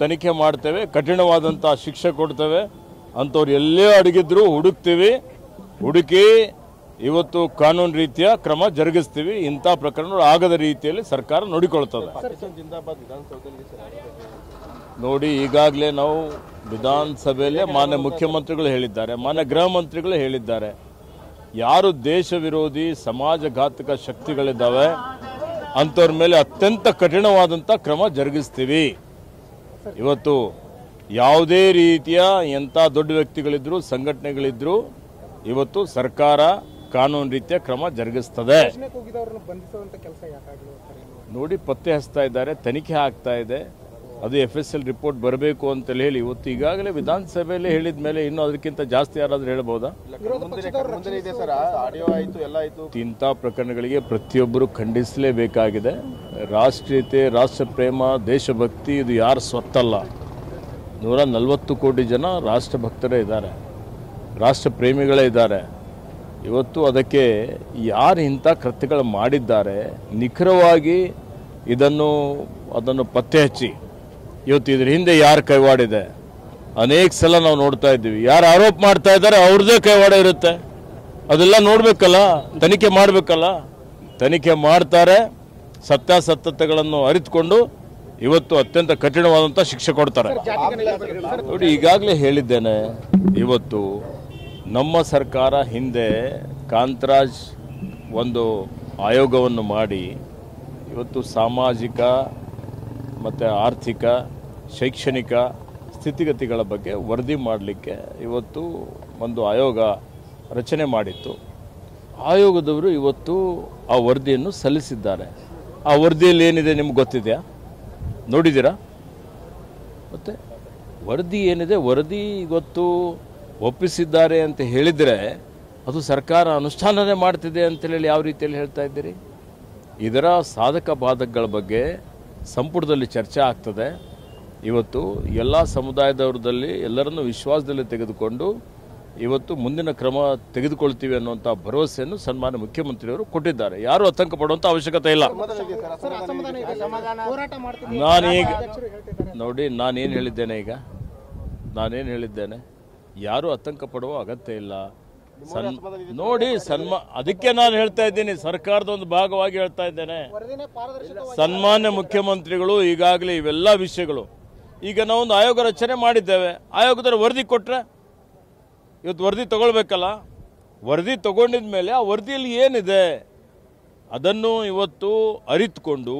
ತನಿಖೆ ಮಾಡ್ತೇವೆ, ಕಠಿಣವಾದಂತ ಶಿಕ್ಷೆ ಕೊಡ್ತೇವೆ ಅಂತವರು ಎಲ್ಲೇ ಅಡಗಿದ್ರು ಹುಡುಕ್ತೀವಿ, ಹುಡುಕಿ ಇವತ್ತು ಕಾನೂನು ರೀತಿಯ ಕ್ರಮ ಜರುಗಿಸ್ತೀವಿ. ಇಂಥ ಪ್ರಕರಣಗಳು ಆಗದ ರೀತಿಯಲ್ಲಿ ಸರ್ಕಾರ ನೋಡಿಕೊಳ್ಳುತ್ತದೆ. ನೋಡಿ, ಈಗಾಗಲೇ ನಾವು ವಿಧಾನಸಭೆಯಲ್ಲೇ ಮಾನ್ಯ ಮುಖ್ಯಮಂತ್ರಿಗಳು ಹೇಳಿದ್ದಾರೆ, ಮಾನ್ಯ ಗೃಹ ಮಂತ್ರಿಗಳು ಹೇಳಿದ್ದಾರೆ, ಯಾರು ದೇಶ ವಿರೋಧಿ ಸಮಾಜಘಾತಕ ಶಕ್ತಿಗಳಿದ್ದಾವೆ ಅಂಥವ್ರ ಮೇಲೆ ಅತ್ಯಂತ ಕಠಿಣವಾದಂಥ ಕ್ರಮ ಜರುಗಿಸ್ತೀವಿ. ಇವತ್ತು ಯಾವುದೇ ರೀತಿಯ ಎಂಥ ದೊಡ್ಡ ವ್ಯಕ್ತಿಗಳಿದ್ರು, ಸಂಘಟನೆಗಳಿದ್ರು, ಇವತ್ತು ಸರ್ಕಾರ ಕಾನೂನು ರೀತಿಯ ಕ್ರಮ ಜರುಗಿಸ್ತದೆ. ನೋಡಿ, ಪತ್ತೆ ಹಚ್ತಾ ಇದ್ದಾರೆ, ತನಿಖೆ ಆಗ್ತಾ ಇದೆ, ಅದು FSL ರಿಪೋರ್ಟ್ ಬರಬೇಕು ಅಂತ ಹೇಳಿ ಇವತ್ತು ಈಗಾಗಲೇ ವಿಧಾನಸಭೆಯಲ್ಲಿ ಹೇಳಿದ ಮೇಲೆ ಇನ್ನು ಅದಕ್ಕಿಂತ ಜಾಸ್ತಿ ಯಾರಾದರೂ ಹೇಳ್ಬೋದಾ? ಇಂಥ ಪ್ರಕರಣಗಳಿಗೆ ಪ್ರತಿಯೊಬ್ಬರು ಖಂಡಿಸಲೇಬೇಕಾಗಿದೆ. ರಾಷ್ಟ್ರೀಯತೆ, ರಾಷ್ಟ್ರ ಪ್ರೇಮ, ದೇಶಭಕ್ತಿ ಇದು ಯಾರು ಸ್ವತ್ತಲ್ಲ. 140 ಕೋಟಿ ಜನ ರಾಷ್ಟ್ರಭಕ್ತರೇ ಇದ್ದಾರೆ, ರಾಷ್ಟ್ರ ಪ್ರೇಮಿಗಳೇ ಇದ್ದಾರೆ. ಇವತ್ತು ಅದಕ್ಕೆ ಯಾರು ಇಂಥ ಕೃತ್ಯಗಳು ಮಾಡಿದ್ದಾರೆ ನಿಖರವಾಗಿ ಅದನ್ನು ಪತ್ತೆ ಹಚ್ಚಿ ಇವತ್ತು ಇದ್ರ ಹಿಂದೆ ಯಾರು ಕೈವಾಡಿದೆ ಅನೇಕ ಸಲ ನಾವು ನೋಡ್ತಾ ಇದ್ದೀವಿ. ಯಾರು ಆರೋಪ ಮಾಡ್ತಾ ಇದ್ದಾರೆ ಅವ್ರದ್ದೇ ಕೈವಾಡ ಇರುತ್ತೆ, ಅದೆಲ್ಲ ನೋಡಬೇಕಲ್ಲ, ತನಿಖೆ ಮಾಡಬೇಕಲ್ಲ. ತನಿಖೆ ಮಾಡ್ತಾರೆ, ಸತ್ಯಾಸತ್ಯತೆಗಳನ್ನು ಅರಿತುಕೊಂಡು ಇವತ್ತು ಅತ್ಯಂತ ಕಠಿಣವಾದಂಥ ಶಿಕ್ಷೆ ಕೊಡ್ತಾರೆ. ನೋಡಿ, ಈಗಾಗಲೇ ಹೇಳಿದ್ದೇನೆ, ಇವತ್ತು ನಮ್ಮ ಸರ್ಕಾರ ಹಿಂದೆ ಕಾಂತರಾಜ್ ಒಂದು ಆಯೋಗವನ್ನು ಮಾಡಿ ಇವತ್ತು ಸಾಮಾಜಿಕ ಮತ್ತು ಆರ್ಥಿಕ, ಶೈಕ್ಷಣಿಕ ಸ್ಥಿತಿಗತಿಗಳ ಬಗ್ಗೆ ವರದಿ ಮಾಡಲಿಕ್ಕೆ ಇವತ್ತು ಒಂದು ಆಯೋಗ ರಚನೆ ಮಾಡಿತ್ತು. ಆಯೋಗದವರು ಇವತ್ತು ಆ ವರದಿಯನ್ನು ಸಲ್ಲಿಸಿದ್ದಾರೆ. ಆ ವರದಿಯಲ್ಲಿ ಏನಿದೆ ನಿಮ್ಗೆ ಗೊತ್ತಿದೆಯಾ? ನೋಡಿದ್ದೀರಾ? ಮತ್ತು ವರದಿ ಏನಿದೆ, ವರದಿ ಇವತ್ತು ಒಪ್ಪಿಸಿದ್ದಾರೆ ಅಂತ ಹೇಳಿದರೆ ಅದು ಸರ್ಕಾರ ಅನುಷ್ಠಾನನೇ ಮಾಡ್ತಿದೆ ಅಂತೇಳಿ ಯಾವ ರೀತಿಯಲ್ಲಿ ಹೇಳ್ತಾ ಇದ್ದೀರಿ? ಇದರ ಸಾಧಕ ಬಾಧಕಗಳ ಬಗ್ಗೆ ಸಂಪುಟದಲ್ಲಿ ಚರ್ಚೆ ಆಗ್ತದೆ. ಇವತ್ತು ಎಲ್ಲ ಸಮುದಾಯದವರದಲ್ಲಿ ಎಲ್ಲರನ್ನೂ ವಿಶ್ವಾಸದಲ್ಲಿ ತೆಗೆದುಕೊಂಡು ಇವತ್ತು ಮುಂದಿನ ಕ್ರಮ ತೆಗೆದುಕೊಳ್ತೀವಿ ಅನ್ನುವಂಥ ಭರವಸೆಯನ್ನು ಸನ್ಮಾನ್ಯ ಮುಖ್ಯಮಂತ್ರಿಯವರು ಕೊಟ್ಟಿದ್ದಾರೆ. ಯಾರೂ ಆತಂಕ ಪಡುವಂಥ ಅವಶ್ಯಕತೆ ಇಲ್ಲ. ನೋಡಿ, ನಾನೇನು ಹೇಳಿದ್ದೇನೆ, ಯಾರೂ ಆತಂಕ ಪಡುವ ಅಗತ್ಯ ಇಲ್ಲ. ನೋಡಿ, ಅದಕ್ಕೆ ನಾನು ಹೇಳ್ತಾ ಇದ್ದೀನಿ, ಸರ್ಕಾರದ ಒಂದು ಭಾಗವಾಗಿ ಹೇಳ್ತಾ ಇದ್ದೇನೆ. ಸನ್ಮಾನ್ಯ ಮುಖ್ಯಮಂತ್ರಿಗಳು ಈಗಾಗಲೇ ಇವೆಲ್ಲ ವಿಷಯಗಳು, ಈಗ ನಾವೊಂದು ಆಯೋಗ ರಚನೆ ಮಾಡಿದ್ದೇವೆ, ಆಯೋಗದವರು ವರದಿ ಕೊಟ್ಟರೆ ಇವತ್ತು ವರದಿ ತಗೊಳ್ಬೇಕಲ್ಲ. ವರದಿ ತಗೊಂಡಿದ ಮೇಲೆ ಆ ವರದಿಯಲ್ಲಿ ಏನಿದೆ ಅದನ್ನು ಇವತ್ತು ಅರಿತುಕೊಂಡು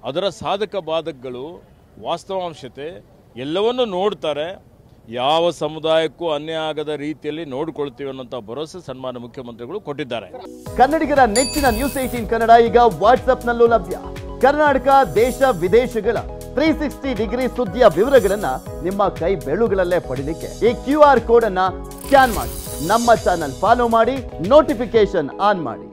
ಅದರ ಸಾಧಕ ಬಾಧಕಗಳು, ವಾಸ್ತವಾಂಶತೆ ಎಲ್ಲವನ್ನು ನೋಡ್ತಾರೆ. ಯಾವ ಸಮುದಾಯಕ್ಕೂ ಅನ್ಯಾಯ ಆಗದ ರೀತಿಯಲ್ಲಿ ನೋಡಿಕೊಳ್ತೀವಿ ಅನ್ನೋಂಥ ಭರವಸೆ ಸನ್ಮಾನ್ಯ ಮುಖ್ಯಮಂತ್ರಿಗಳು ಕೊಟ್ಟಿದ್ದಾರೆ. ಕನ್ನಡಿಗರ ನೆಚ್ಚಿನ ನ್ಯೂಸ್ 18 ಕನ್ನಡ ಈಗ ವಾಟ್ಸ್ಆಪ್ನಲ್ಲೂ ಲಭ್ಯ. ಕರ್ನಾಟಕ, ದೇಶ ವಿದೇಶಗಳ 360 ಡಿಗ್ರಿ ಸುದ್ದಿಯ ವಿವರಗಳನ್ನ ನಿಮ್ಮ ಕೈ ಬೆರಳುಗಳಲ್ಲೇ ಪಡಿಲಿಕ್ಕೆ ಈ QR ಕೋಡ್ ಅನ್ನ ಸ್ಕ್ಯಾನ್ ಮಾಡಿ, ನಮ್ಮ ಚಾನಲ್ ಫಾಲೋ ಮಾಡಿ, ನೋಟಿಫಿಕೇಶನ್ ಆನ್ ಮಾಡಿ.